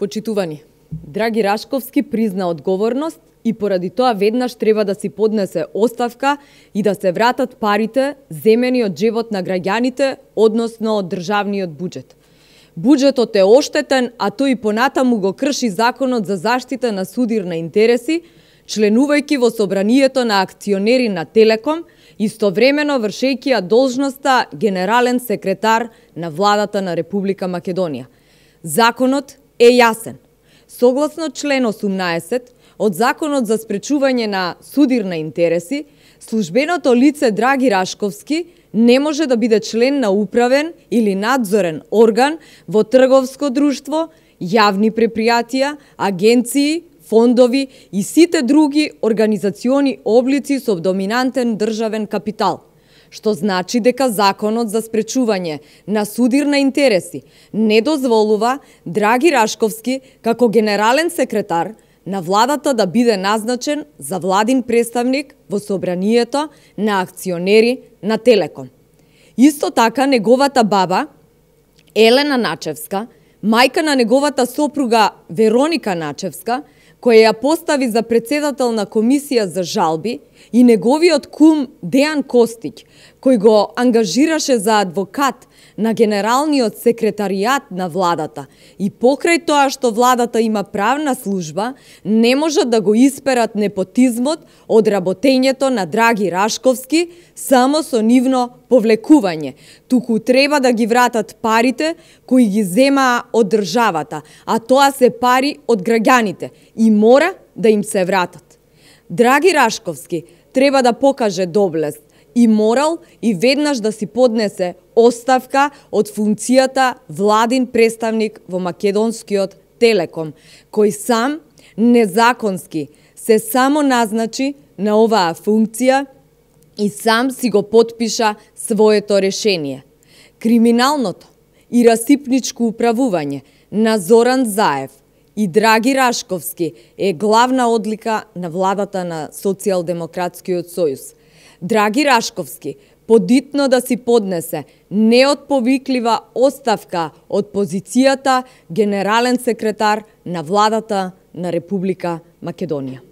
Почитувани, Драги Рашковски призна одговорност и поради тоа веднаш треба да си поднесе оставка и да се вратат парите земени од джебот на граѓаните, односно од државниот буџет. Буџетот е оштетен, а тој и понатаму го крши законот за заштита на судирни интереси, членувајќи во собранието на акционери на Телеком, истовремено вршејќи ја должноста генерален секретар на владата на Република Македонија. Законот е јасен. Согласно член 18 од Законот за спречување на судирни интереси, службеното лице Драги Рашковски не може да биде член на управен или надзорен орган во трговско друштво, јавни предпријатија, агенции, фондови и сите други организациони облици со доминантен државен капитал, што значи дека Законот за спречување на судирни интереси не дозволува Драги Рашковски како генерален секретар на владата да биде назначен за владин представник во собранието на акционери на Телеком. Исто така неговата баба Елена Начевска, мајка на неговата сопруга Вероника Начевска, која ја постави за председател на комисија за жалби, и неговиот кум Дејан Костиќ, кој го ангажираше за адвокат на генералниот секретаријат на владата, и покрај тоа што владата има правна служба, не можат да го исперат непотизмот од работењето на Драги Рашковски само со нивно повлекување, туку треба да ги вратат парите кои ги земаа од државата, а тоа се пари од граѓаните и мора да им се вратат. Драги Рашковски треба да покаже доблест и морал и веднаш да си поднесе оставка од функцијата владин представник во македонскиот Телеком, кој сам незаконски се само назначи на оваа функција и сам си го потпиша своето решение. Криминалното и расипничко управување на Зоран Заев и Драги Рашковски е главна одлика на владата на Социјалдемократскиот сојуз. Драги Рашковски подитно да си поднесе неотповиклива оставка од позицијата генерален секретар на владата на Република Македонија.